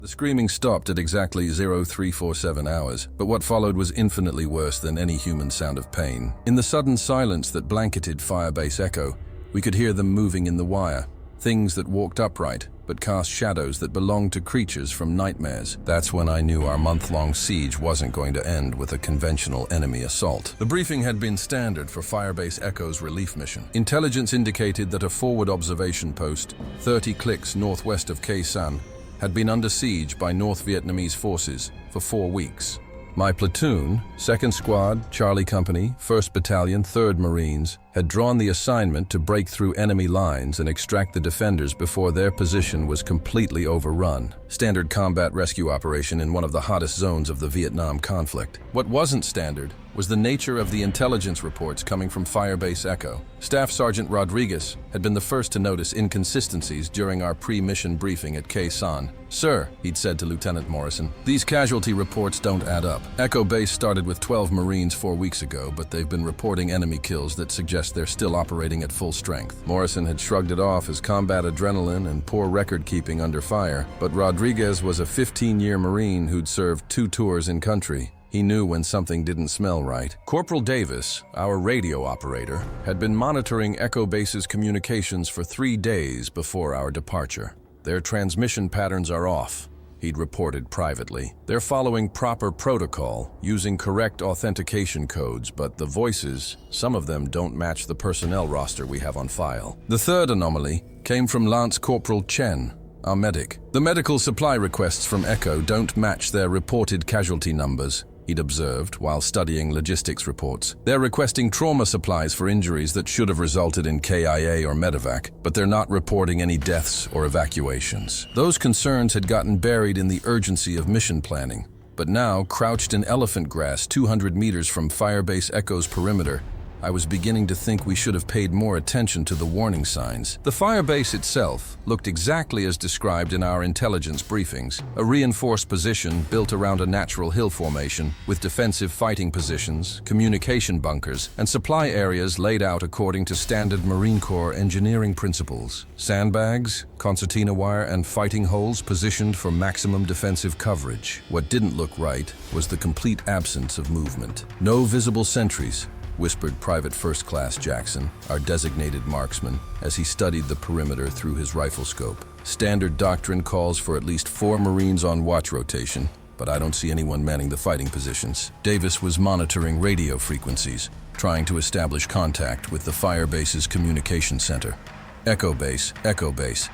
The screaming stopped at exactly 0347 hours, but what followed was infinitely worse than any human sound of pain. In the sudden silence that blanketed Firebase Echo, we could hear them moving in the wire, things that walked upright, but cast shadows that belonged to creatures from nightmares. That's when I knew our month-long siege wasn't going to end with a conventional enemy assault. The briefing had been standard for Firebase Echo's relief mission. Intelligence indicated that a forward observation post, 30 clicks northwest of Khe Sanh, had been under siege by North Vietnamese forces for 4 weeks. My platoon, 2nd Squad, Charlie Company, 1st Battalion, 3rd Marines, had drawn the assignment to break through enemy lines and extract the defenders before their position was completely overrun. Standard combat rescue operation in one of the hottest zones of the Vietnam conflict. What wasn't standard was the nature of the intelligence reports coming from Firebase Echo. Staff Sergeant Rodriguez had been the first to notice inconsistencies during our pre-mission briefing at Khe Sanh. "Sir," he'd said to Lieutenant Morrison, "these casualty reports don't add up. Echo Base started with 12 Marines 4 weeks ago, but they've been reporting enemy kills that suggest they're still operating at full strength." Morrison had shrugged it off as combat adrenaline and poor record-keeping under fire, but Rodriguez was a 15-year Marine who'd served 2 tours in country. He knew when something didn't smell right. Corporal Davis, our radio operator, had been monitoring Echo Base's communications for 3 days before our departure. "Their transmission patterns are off," he'd reported privately. "They're following proper protocol, using correct authentication codes, but the voices, some of them don't match the personnel roster we have on file." The third anomaly came from Lance Corporal Chen, our medic. "The medical supply requests from Echo don't match their reported casualty numbers," he'd observed while studying logistics reports. "They're requesting trauma supplies for injuries that should have resulted in KIA or medevac, but they're not reporting any deaths or evacuations." Those concerns had gotten buried in the urgency of mission planning, but now, crouched in elephant grass 200 meters from Firebase Echo's perimeter, I was beginning to think we should have paid more attention to the warning signs. The Firebase itself looked exactly as described in our intelligence briefings, a reinforced position built around a natural hill formation with defensive fighting positions, communication bunkers, and supply areas laid out according to standard Marine Corps engineering principles. Sandbags, concertina wire, and fighting holes positioned for maximum defensive coverage. What didn't look right was the complete absence of movement. "No visible sentries," whispered Private First Class Jackson, our designated marksman, as he studied the perimeter through his rifle scope. "Standard doctrine calls for at least 4 Marines on watch rotation, but I don't see anyone manning the fighting positions." Davis was monitoring radio frequencies, trying to establish contact with the Firebase's communication center. Echo Base,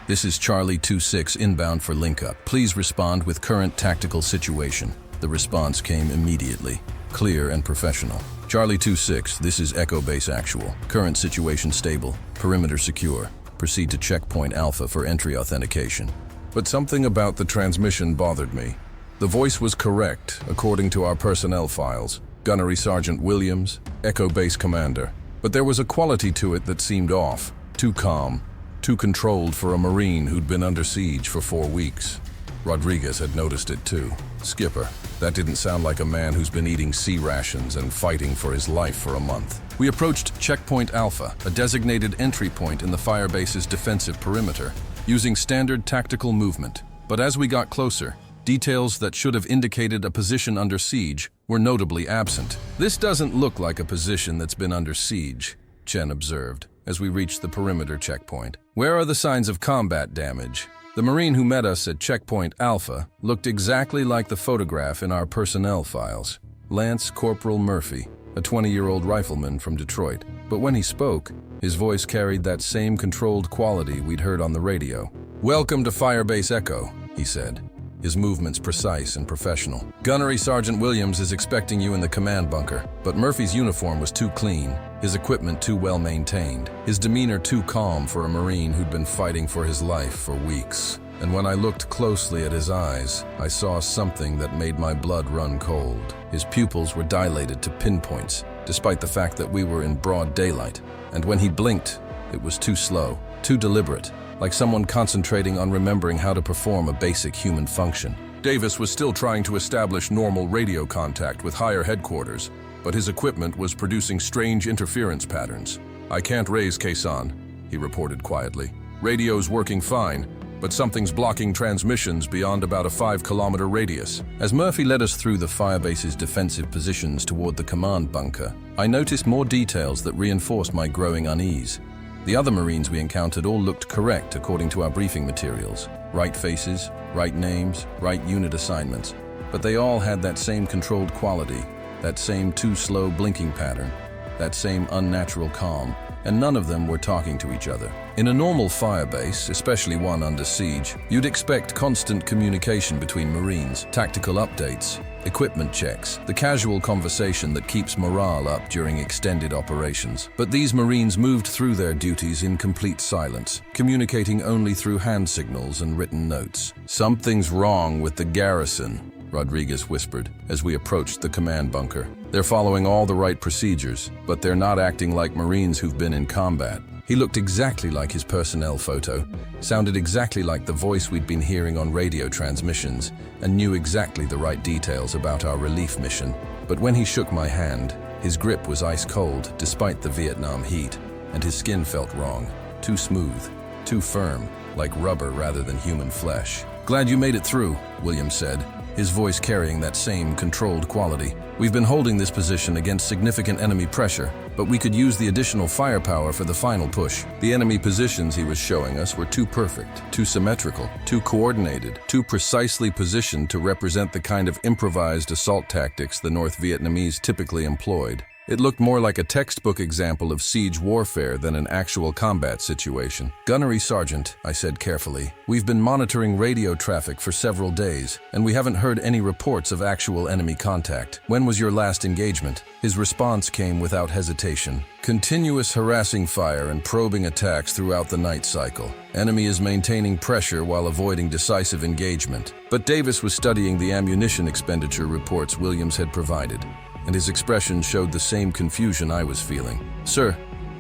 this is Charlie 26 inbound for link-up. Please respond with current tactical situation." The response came immediately, clear and professional. "Charlie 26, this is Echo Base Actual. Current situation stable. Perimeter secure. Proceed to checkpoint Alpha for entry authentication." But something about the transmission bothered me. The voice was correct, according to our personnel files. Gunnery Sergeant Williams, Echo Base Commander. But there was a quality to it that seemed off. Too calm, too controlled for a Marine who'd been under siege for 4 weeks. Rodriguez had noticed it too. "Skipper, that didn't sound like a man who's been eating sea rations and fighting for his life for a month." We approached Checkpoint Alpha, a designated entry point in the Firebase's defensive perimeter, using standard tactical movement. But as we got closer, details that should have indicated a position under siege were notably absent. "This doesn't look like a position that's been under siege," Chen observed, as we reached the perimeter checkpoint. "Where are the signs of combat damage?" The Marine who met us at Checkpoint Alpha looked exactly like the photograph in our personnel files. Lance Corporal Murphy, a 20-year-old rifleman from Detroit. But when he spoke, his voice carried that same controlled quality we'd heard on the radio. "Welcome to Firebase Echo," he said, his movements precise and professional. "Gunnery Sergeant Williams is expecting you in the command bunker, but Murphy's uniform was too clean, his equipment too well maintained, his demeanor too calm for a Marine who'd been fighting for his life for weeks. And when I looked closely at his eyes, I saw something that made my blood run cold. His pupils were dilated to pinpoints, despite the fact that we were in broad daylight. And when he blinked, it was too slow, too deliberate, like someone concentrating on remembering how to perform a basic human function. Davis was still trying to establish normal radio contact with higher headquarters, but his equipment was producing strange interference patterns. "I can't raise Khe Sanh," he reported quietly. "Radio's working fine, but something's blocking transmissions beyond about a 5-kilometer radius. As Murphy led us through the Firebase's defensive positions toward the command bunker, I noticed more details that reinforced my growing unease. The other Marines we encountered all looked correct according to our briefing materials. Right faces, right names, right unit assignments. But they all had that same controlled quality, that same too slow blinking pattern, that same unnatural calm, and none of them were talking to each other. In a normal firebase, especially one under siege, you'd expect constant communication between Marines, tactical updates, equipment checks, the casual conversation that keeps morale up during extended operations. But these Marines moved through their duties in complete silence, communicating only through hand signals and written notes. "Something's wrong with the garrison," Rodriguez whispered as we approached the command bunker. "They're following all the right procedures, but they're not acting like Marines who've been in combat." He looked exactly like his personnel photo, sounded exactly like the voice we'd been hearing on radio transmissions, and knew exactly the right details about our relief mission. But when he shook my hand, his grip was ice cold despite the Vietnam heat, and his skin felt wrong, too smooth, too firm, like rubber rather than human flesh. "Glad you made it through," Williams said, his voice carrying that same controlled quality. "We've been holding this position against significant enemy pressure, but we could use the additional firepower for the final push." The enemy positions he was showing us were too perfect, too symmetrical, too coordinated, too precisely positioned to represent the kind of improvised assault tactics the North Vietnamese typically employed. It looked more like a textbook example of siege warfare than an actual combat situation. "Gunnery Sergeant," I said carefully, "we've been monitoring radio traffic for several days, and we haven't heard any reports of actual enemy contact. When was your last engagement?" His response came without hesitation. "Continuous harassing fire and probing attacks throughout the night cycle. Enemy is maintaining pressure while avoiding decisive engagement." But Davis was studying the ammunition expenditure reports Williams had provided, and his expression showed the same confusion I was feeling. "Sir,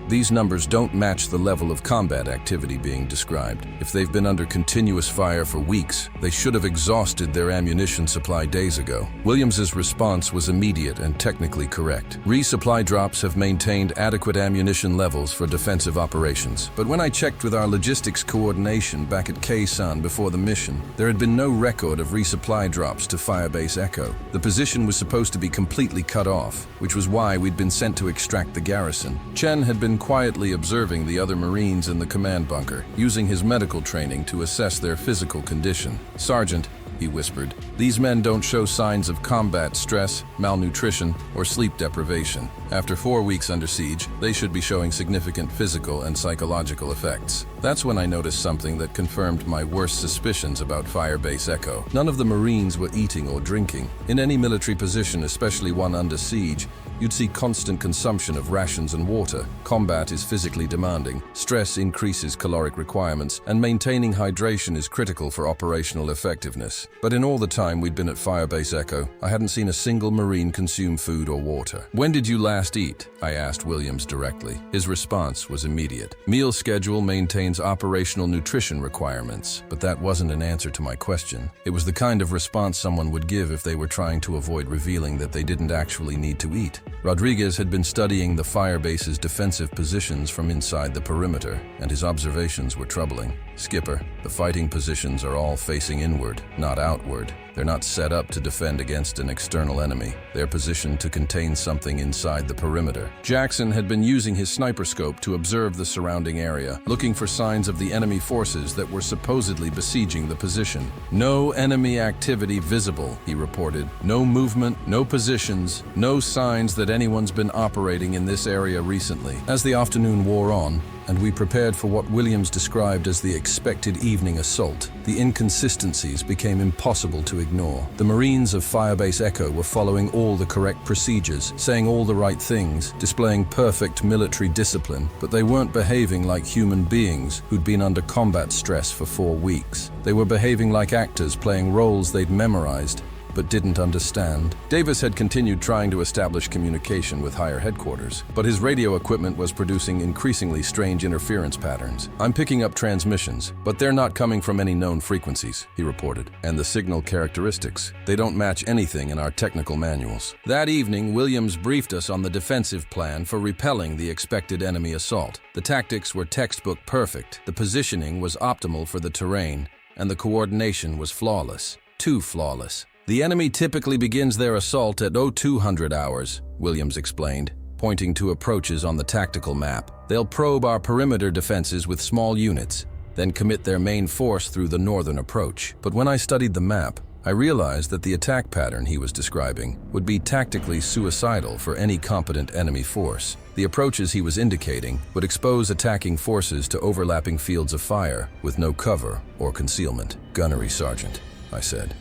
these numbers don't match the level of combat activity being described. If they've been under continuous fire for weeks, they should have exhausted their ammunition supply days ago." Williams's response was immediate and technically correct. "Resupply drops have maintained adequate ammunition levels for defensive operations. But when I checked with our logistics coordination back at Khe Sanh before the mission, there had been no record of resupply drops to Firebase Echo. The position was supposed to be completely cut off, which was why we'd been sent to extract the garrison." Chen had been quietly observing the other Marines in the command bunker, using his medical training to assess their physical condition. "Sergeant," he whispered, "these men don't show signs of combat stress, malnutrition, or sleep deprivation. After 4 weeks under siege, they should be showing significant physical and psychological effects." That's when I noticed something that confirmed my worst suspicions about Firebase Echo. None of the Marines were eating or drinking. In any military position, especially one under siege, you'd see constant consumption of rations and water. Combat is physically demanding, stress increases caloric requirements, and maintaining hydration is critical for operational effectiveness. But in all the time we'd been at Firebase Echo, I hadn't seen a single Marine consume food or water. "When did you last eat?" I asked Williams directly. His response was immediate. "Meal schedule maintains operational nutrition requirements." But that wasn't an answer to my question. It was the kind of response someone would give if they were trying to avoid revealing that they didn't actually need to eat. Rodriguez had been studying the Firebase's defensive positions from inside the perimeter, and his observations were troubling. "Skipper, the fighting positions are all facing inward, not outward. They're not set up to defend against an external enemy. They're positioned to contain something inside the perimeter." Jackson had been using his sniper scope to observe the surrounding area, looking for signs of the enemy forces that were supposedly besieging the position. "No enemy activity visible," he reported. "No movement, no positions, no signs that anyone's been operating in this area recently." As the afternoon wore on, and we prepared for what Williams described as the expected evening assault, the inconsistencies became impossible to ignore. The Marines of Firebase Echo were following all the correct procedures, saying all the right things, displaying perfect military discipline, but they weren't behaving like human beings who'd been under combat stress for 4 weeks. They were behaving like actors playing roles they'd memorized, but didn't understand. Davis had continued trying to establish communication with higher headquarters, but his radio equipment was producing increasingly strange interference patterns. "I'm picking up transmissions, but they're not coming from any known frequencies," he reported. "And the signal characteristics, they don't match anything in our technical manuals." That evening, Williams briefed us on the defensive plan for repelling the expected enemy assault. The tactics were textbook perfect, the positioning was optimal for the terrain, and the coordination was flawless. Too flawless. The enemy typically begins their assault at 0200 hours, Williams explained, pointing to approaches on the tactical map. They'll probe our perimeter defenses with small units, then commit their main force through the northern approach. But when I studied the map, I realized that the attack pattern he was describing would be tactically suicidal for any competent enemy force. The approaches he was indicating would expose attacking forces to overlapping fields of fire with no cover or concealment. Gunnery, Sergeant, I said.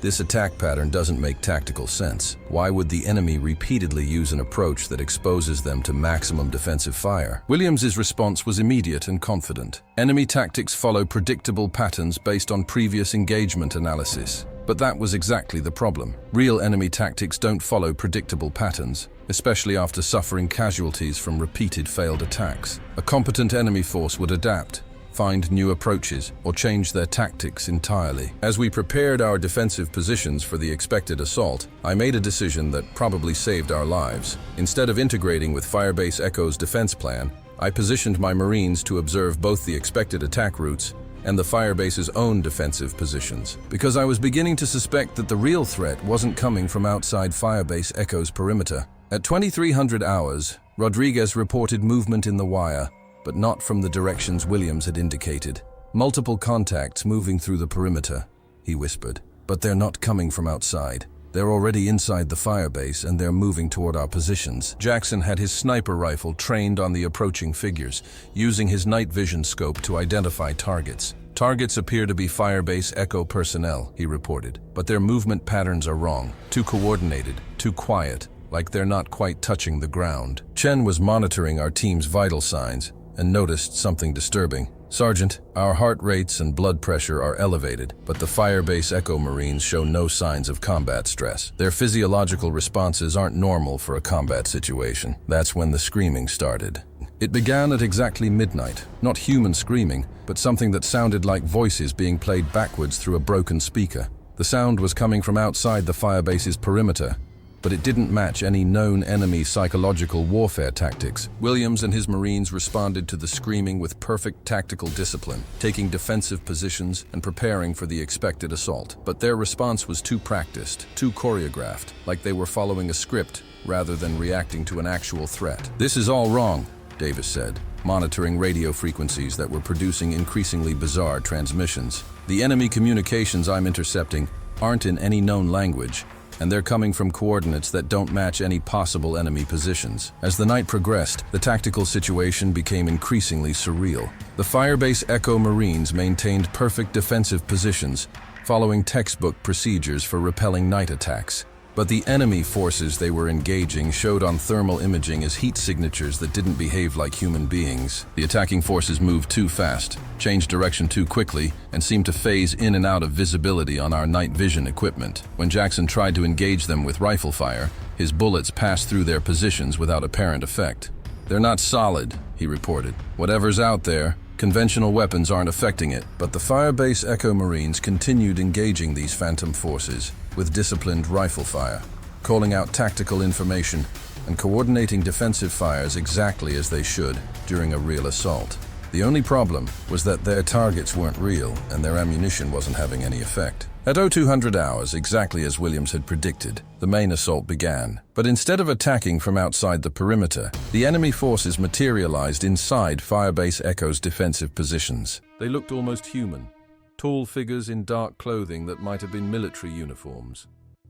This attack pattern doesn't make tactical sense. Why would the enemy repeatedly use an approach that exposes them to maximum defensive fire? Williams's response was immediate and confident. Enemy tactics follow predictable patterns based on previous engagement analysis. But that was exactly the problem. Real enemy tactics don't follow predictable patterns, especially after suffering casualties from repeated failed attacks. A competent enemy force would adapt, find new approaches, or change their tactics entirely. As we prepared our defensive positions for the expected assault, I made a decision that probably saved our lives. Instead of integrating with Firebase Echo's defense plan, I positioned my Marines to observe both the expected attack routes and the Firebase's own defensive positions, because I was beginning to suspect that the real threat wasn't coming from outside Firebase Echo's perimeter. At 2300 hours, Rodriguez reported movement in the wire, but not from the directions Williams had indicated. Multiple contacts moving through the perimeter, he whispered. But they're not coming from outside. They're already inside the Firebase and they're moving toward our positions. Jackson had his sniper rifle trained on the approaching figures, using his night vision scope to identify targets. Targets appear to be Firebase Echo personnel, he reported, but their movement patterns are wrong. Too coordinated, too quiet, like they're not quite touching the ground. Chen was monitoring our team's vital signs and noticed something disturbing. Sergeant, our heart rates and blood pressure are elevated, but the Firebase Echo Marines show no signs of combat stress. Their physiological responses aren't normal for a combat situation. That's when the screaming started. It began at exactly midnight, not human screaming, but something that sounded like voices being played backwards through a broken speaker. The sound was coming from outside the Firebase's perimeter, but it didn't match any known enemy psychological warfare tactics. Williams and his Marines responded to the screaming with perfect tactical discipline, taking defensive positions and preparing for the expected assault. But their response was too practiced, too choreographed, like they were following a script rather than reacting to an actual threat. "This is all wrong," Davis said, monitoring radio frequencies that were producing increasingly bizarre transmissions. "The enemy communications I'm intercepting aren't in any known language, and they're coming from coordinates that don't match any possible enemy positions." As the night progressed, the tactical situation became increasingly surreal. The Firebase Echo Marines maintained perfect defensive positions, following textbook procedures for repelling night attacks. But the enemy forces they were engaging showed on thermal imaging as heat signatures that didn't behave like human beings. The attacking forces moved too fast, changed direction too quickly, and seemed to phase in and out of visibility on our night vision equipment. When Jackson tried to engage them with rifle fire, his bullets passed through their positions without apparent effect. "They're not solid," he reported. "Whatever's out there, conventional weapons aren't affecting it." But the Firebase Echo Marines continued engaging these phantom forces with disciplined rifle fire, calling out tactical information and coordinating defensive fires exactly as they should during a real assault. The only problem was that their targets weren't real and their ammunition wasn't having any effect. At 0200 hours, exactly as Williams had predicted, the main assault began. But instead of attacking from outside the perimeter, the enemy forces materialized inside Firebase Echo's defensive positions. They looked almost human. Tall figures in dark clothing that might have been military uniforms.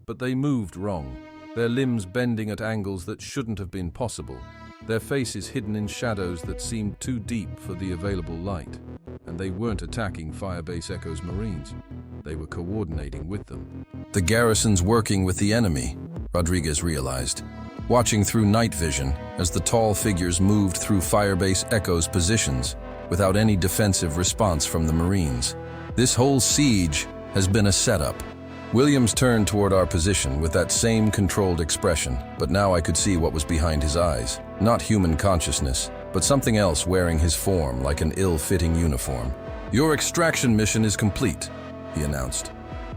But they moved wrong, their limbs bending at angles that shouldn't have been possible, their faces hidden in shadows that seemed too deep for the available light. And they weren't attacking Firebase Echo's Marines. They were coordinating with them. The garrison's working with the enemy, Rodriguez realized, watching through night vision as the tall figures moved through Firebase Echo's positions without any defensive response from the Marines. This whole siege has been a setup. Williams turned toward our position with that same controlled expression, but now I could see what was behind his eyes. Not human consciousness, but something else wearing his form like an ill-fitting uniform. "Your extraction mission is complete," he announced,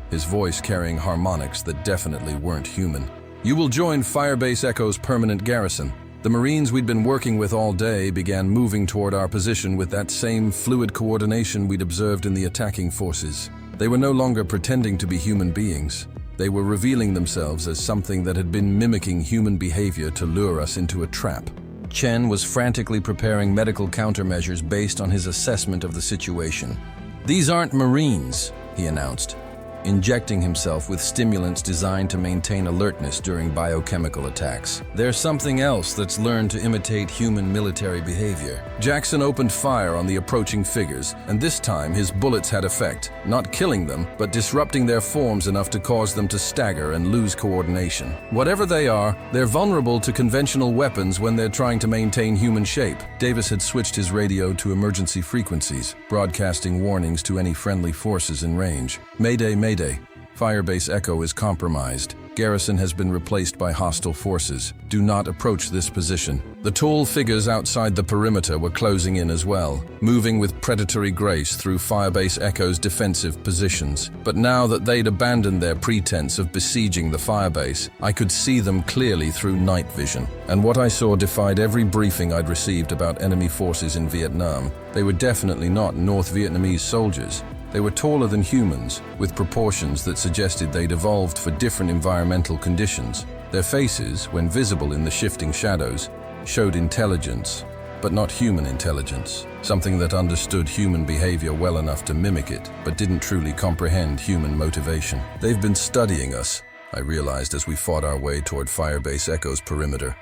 his voice carrying harmonics that definitely weren't human. "You will join Firebase Echo's permanent garrison." The Marines we'd been working with all day began moving toward our position with that same fluid coordination we'd observed in the attacking forces. They were no longer pretending to be human beings. They were revealing themselves as something that had been mimicking human behavior to lure us into a trap. Chen was frantically preparing medical countermeasures based on his assessment of the situation. "These aren't Marines," he announced, injecting himself with stimulants designed to maintain alertness during biochemical attacks. "There's something else that's learned to imitate human military behavior." Jackson opened fire on the approaching figures, and this time his bullets had effect, not killing them, but disrupting their forms enough to cause them to stagger and lose coordination. Whatever they are, they're vulnerable to conventional weapons when they're trying to maintain human shape. Davis had switched his radio to emergency frequencies, broadcasting warnings to any friendly forces in range. "Mayday, Mayday. Firebase Echo is compromised. Garrison has been replaced by hostile forces. Do not approach this position." The tall figures outside the perimeter were closing in as well, moving with predatory grace through Firebase Echo's defensive positions. But now that they'd abandoned their pretense of besieging the Firebase, I could see them clearly through night vision. And what I saw defied every briefing I'd received about enemy forces in Vietnam. They were definitely not North Vietnamese soldiers. They were taller than humans, with proportions that suggested they'd evolved for different environmental conditions. Their faces, when visible in the shifting shadows, showed intelligence, but not human intelligence, something that understood human behavior well enough to mimic it, but didn't truly comprehend human motivation. "They've been studying us," I realized as we fought our way toward Firebase Echo's perimeter.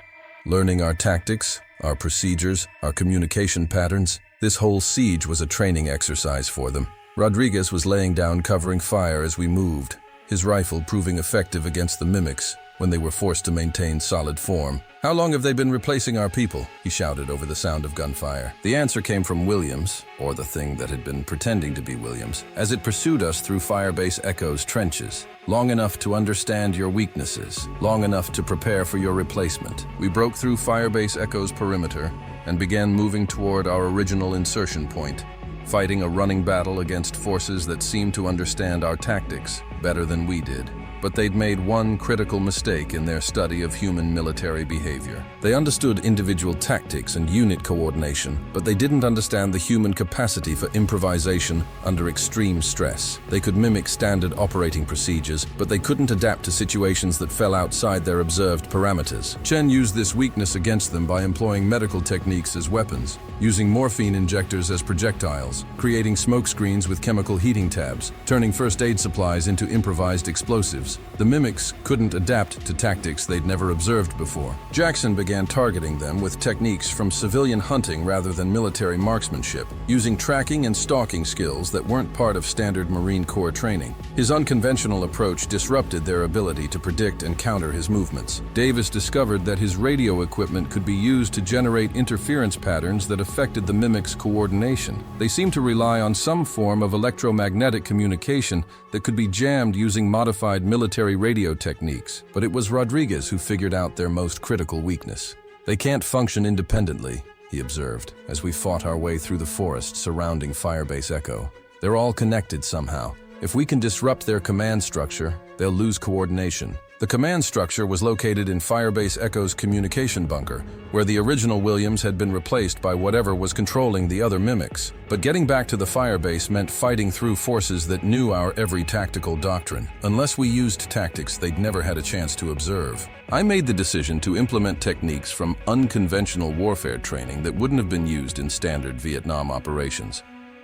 "Learning our tactics, our procedures, our communication patterns. This whole siege was a training exercise for them." Rodriguez was laying down covering fire as we moved, his rifle proving effective against the mimics when they were forced to maintain solid form. "How long have they been replacing our people?" he shouted over the sound of gunfire. The answer came from Williams, or the thing that had been pretending to be Williams, as it pursued us through Firebase Echo's trenches. "Long enough to understand your weaknesses, long enough to prepare for your replacement." We broke through Firebase Echo's perimeter and began moving toward our original insertion point, fighting a running battle against forces that seemed to understand our tactics better than we did. But they'd made one critical mistake in their study of human military behavior. They understood individual tactics and unit coordination, but they didn't understand the human capacity for improvisation under extreme stress. They could mimic standard operating procedures, but they couldn't adapt to situations that fell outside their observed parameters. Chen used this weakness against them by employing medical techniques as weapons, using morphine injectors as projectiles, creating smoke screens with chemical heating tabs, turning first aid supplies into improvised explosives. The mimics couldn't adapt to tactics they'd never observed before. Jackson began targeting them with techniques from civilian hunting rather than military marksmanship, using tracking and stalking skills that weren't part of standard Marine Corps training. His unconventional approach disrupted their ability to predict and counter his movements. Davis discovered that his radio equipment could be used to generate interference patterns that affected the mimics' coordination. They seemed to rely on some form of electromagnetic communication that could be jammed using modified military radio techniques, but it was Rodriguez who figured out their most critical weakness. "They can't function independently," he observed, as we fought our way through the forest surrounding Firebase Echo. "They're all connected somehow. If we can disrupt their command structure, they'll lose coordination." The command structure was located in Firebase Echo's communication bunker, where the original Williams had been replaced by whatever was controlling the other mimics. But getting back to the Firebase meant fighting through forces that knew our every tactical doctrine. Unless we used tactics they'd never had a chance to observe. I made the decision to implement techniques from unconventional warfare training that wouldn't have been used in standard Vietnam operations.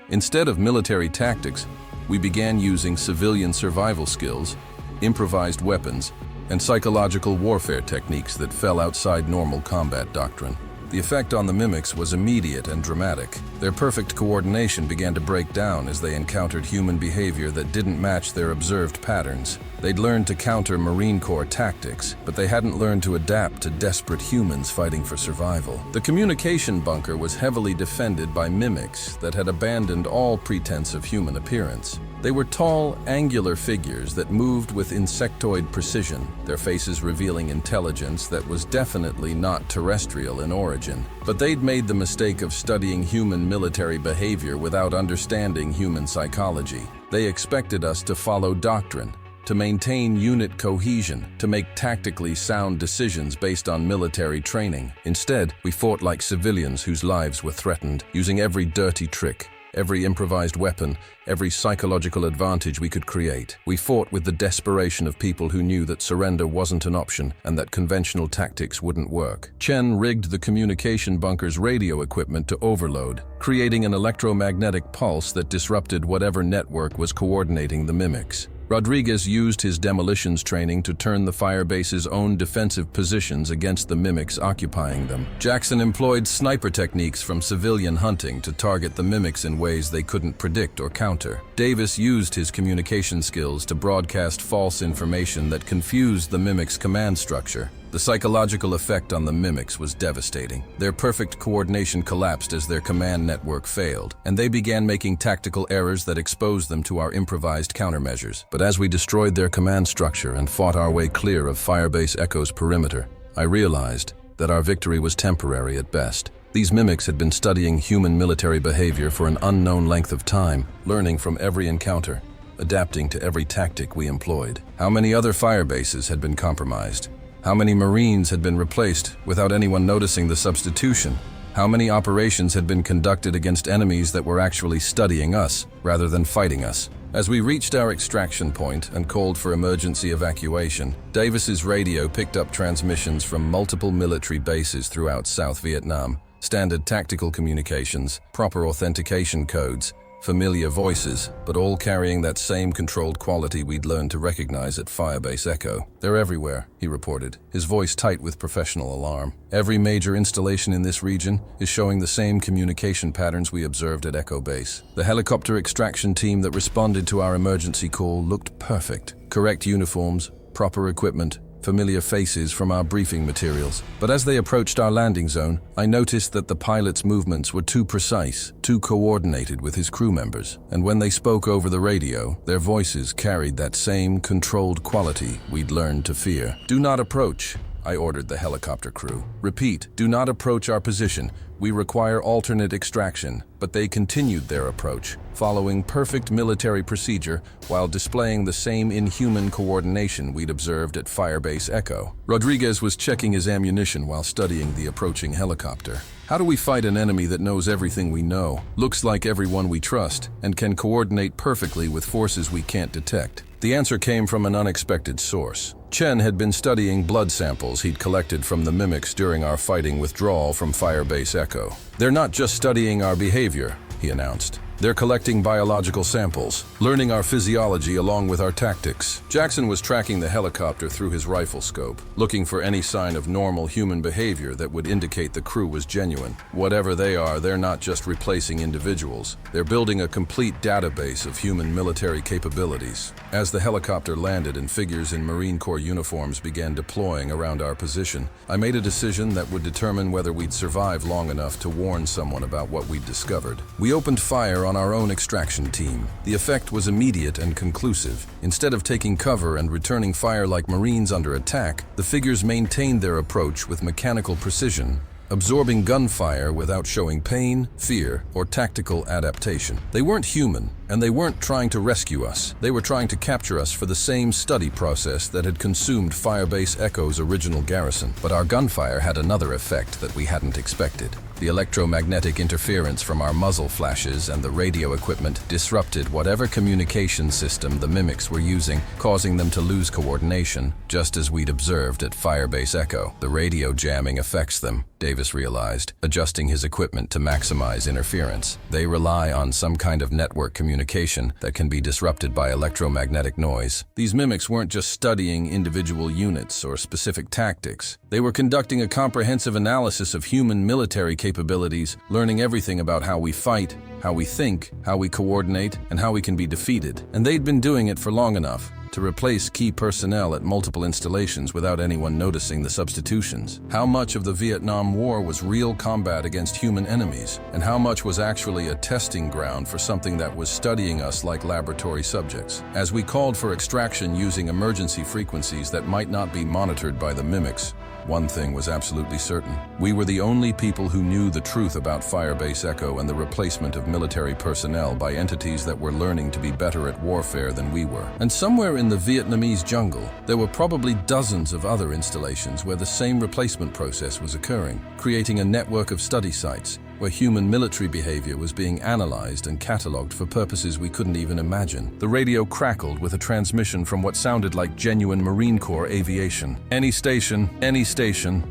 Instead of military tactics, we began using civilian survival skills, improvised weapons, and psychological warfare techniques that fell outside normal combat doctrine. The effect on the mimics was immediate and dramatic. Their perfect coordination began to break down as they encountered human behavior that didn't match their observed patterns. They'd learned to counter Marine Corps tactics, but they hadn't learned to adapt to desperate humans fighting for survival. The communication bunker was heavily defended by mimics that had abandoned all pretense of human appearance. They were tall, angular figures that moved with insectoid precision, their faces revealing intelligence that was definitely not terrestrial in origin. But they'd made the mistake of studying human military behavior without understanding human psychology. They expected us to follow doctrine, to maintain unit cohesion, to make tactically sound decisions based on military training. Instead, we fought like civilians whose lives were threatened, using every dirty trick. every improvised weapon, every psychological advantage we could create. We fought with the desperation of people who knew that surrender wasn't an option and that conventional tactics wouldn't work. Chen rigged the communication bunker's radio equipment to overload, creating an electromagnetic pulse that disrupted whatever network was coordinating the mimics. Rodriguez used his demolitions training to turn the Firebase's own defensive positions against the mimics occupying them. Jackson employed sniper techniques from civilian hunting to target the mimics in ways they couldn't predict or counter. Davis used his communication skills to broadcast false information that confused the mimics' command structure. The psychological effect on the mimics was devastating. Their perfect coordination collapsed as their command network failed, and they began making tactical errors that exposed them to our improvised countermeasures. But as we destroyed their command structure and fought our way clear of Firebase Echo's perimeter, I realized that our victory was temporary at best. These mimics had been studying human military behavior for an unknown length of time, learning from every encounter, adapting to every tactic we employed. How many other Firebases had been compromised? How many Marines had been replaced without anyone noticing the substitution? How many operations had been conducted against enemies that were actually studying us rather than fighting us? As we reached our extraction point and called for emergency evacuation, Davis's radio picked up transmissions from multiple military bases throughout South Vietnam, standard tactical communications, proper authentication codes, familiar voices, but all carrying that same controlled quality we'd learned to recognize at Firebase Echo. "They're everywhere," he reported, his voice tight with professional alarm. "Every major installation in this region is showing the same communication patterns we observed at Echo Base. The helicopter extraction team that responded to our emergency call looked perfect. Correct uniforms, proper equipment, familiar faces from our briefing materials. But as they approached our landing zone, I noticed that the pilot's movements were too precise, too coordinated with his crew members. And when they spoke over the radio, their voices carried that same controlled quality we'd learned to fear. "Do not approach," I ordered the helicopter crew. "Repeat, do not approach our position. We require alternate extraction." But they continued their approach, following perfect military procedure while displaying the same inhuman coordination we'd observed at Firebase Echo. Rodriguez was checking his ammunition while studying the approaching helicopter. How do we fight an enemy that knows everything we know, looks like everyone we trust, and can coordinate perfectly with forces we can't detect? The answer came from an unexpected source. Chen had been studying blood samples he'd collected from the mimics during our fighting withdrawal from Firebase Echo. "They're not just studying our behavior," he announced. "They're collecting biological samples, learning our physiology along with our tactics." Jackson was tracking the helicopter through his rifle scope, looking for any sign of normal human behavior that would indicate the crew was genuine. Whatever they are, they're not just replacing individuals. They're building a complete database of human military capabilities. As the helicopter landed and figures in Marine Corps uniforms began deploying around our position, I made a decision that would determine whether we'd survive long enough to warn someone about what we'd discovered. We opened fire on our own extraction team. The effect was immediate and conclusive. Instead of taking cover and returning fire like Marines under attack, the figures maintained their approach with mechanical precision, absorbing gunfire without showing pain, fear, or tactical adaptation. They weren't human, and they weren't trying to rescue us. They were trying to capture us for the same study process that had consumed Firebase Echo's original garrison. But our gunfire had another effect that we hadn't expected. The electromagnetic interference from our muzzle flashes and the radio equipment disrupted whatever communication system the mimics were using, causing them to lose coordination, just as we'd observed at Firebase Echo. The radio jamming affects them, Davis realized, adjusting his equipment to maximize interference. They rely on some kind of network communication that can be disrupted by electromagnetic noise. These mimics weren't just studying individual units or specific tactics. They were conducting a comprehensive analysis of human military capabilities, learning everything about how we fight, how we think, how we coordinate, and how we can be defeated. And they'd been doing it for long enough to replace key personnel at multiple installations without anyone noticing the substitutions. How much of the Vietnam War was real combat against human enemies, and how much was actually a testing ground for something that was studying us like laboratory subjects? As we called for extraction using emergency frequencies that might not be monitored by the mimics, one thing was absolutely certain. We were the only people who knew the truth about Firebase Echo and the replacement of military personnel by entities that were learning to be better at warfare than we were. And somewhere in the Vietnamese jungle, there were probably dozens of other installations where the same replacement process was occurring, creating a network of study sites where human military behavior was being analyzed and catalogued for purposes we couldn't even imagine. The radio crackled with a transmission from what sounded like genuine Marine Corps aviation. Any station,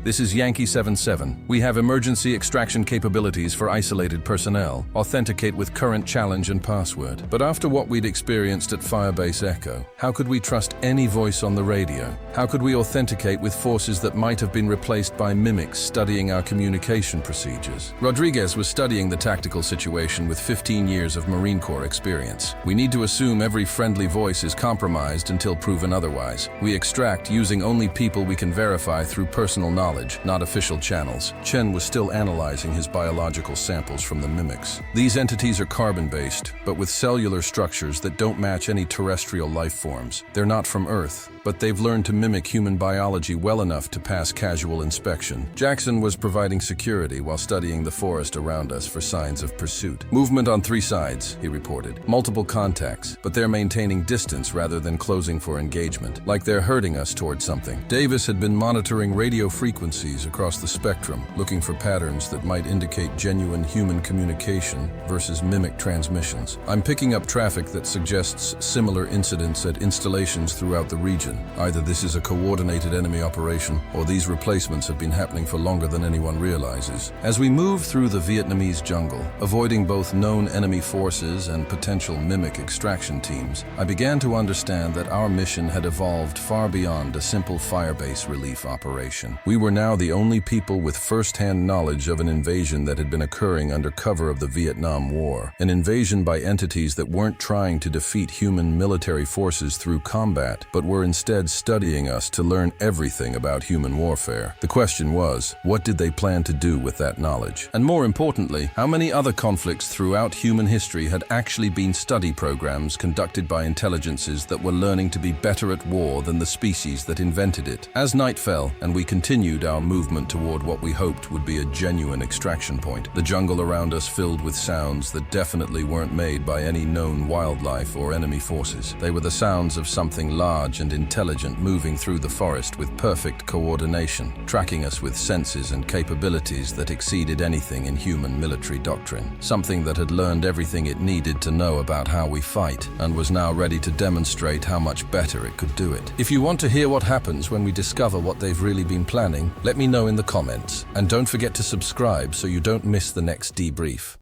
this is Yankee 77. We have emergency extraction capabilities for isolated personnel. Authenticate with current challenge and password. But after what we'd experienced at Firebase Echo, how could we trust any voice on the radio? How could we authenticate with forces that might have been replaced by mimics studying our communication procedures? Rodriguez was studying the tactical situation with 15 years of Marine Corps experience. We need to assume every friendly voice is compromised until proven otherwise. We extract using only people we can verify through personal knowledge, not official channels. Chen was still analyzing his biological samples from the mimics. These entities are carbon-based, but with cellular structures that don't match any terrestrial life forms. They're not from Earth, but they've learned to mimic human biology well enough to pass casual inspection. Jackson was providing security while studying the forest around us for signs of pursuit. Movement on 3 sides, he reported. Multiple contacts, but they're maintaining distance rather than closing for engagement, like they're herding us towards something. Davis had been monitoring radio frequencies across the spectrum, looking for patterns that might indicate genuine human communication versus mimic transmissions. I'm picking up traffic that suggests similar incidents at installations throughout the region. Either this is a coordinated enemy operation, or these replacements have been happening for longer than anyone realizes. As we move through the Vietnamese jungle, avoiding both known enemy forces and potential mimic extraction teams, I began to understand that our mission had evolved far beyond a simple Firebase relief operation. We were now the only people with first-hand knowledge of an invasion that had been occurring under cover of the Vietnam War. An invasion by entities that weren't trying to defeat human military forces through combat, but were instead studying us to learn everything about human warfare. The question was, what did they plan to do with that knowledge? And more importantly, how many other conflicts throughout human history had actually been study programs conducted by intelligences that were learning to be better at war than the species that invented it? As night fell and we continued our movement toward what we hoped would be a genuine extraction point, the jungle around us filled with sounds that definitely weren't made by any known wildlife or enemy forces. They were the sounds of something large and intelligent moving through the forest with perfect coordination, tracking us with senses and capabilities that exceeded anything in human military doctrine. Something that had learned everything it needed to know about how we fight and was now ready to demonstrate how much better it could do it. If you want to hear what happens when we discover what they've really been planning, let me know in the comments. And don't forget to subscribe so you don't miss the next debrief.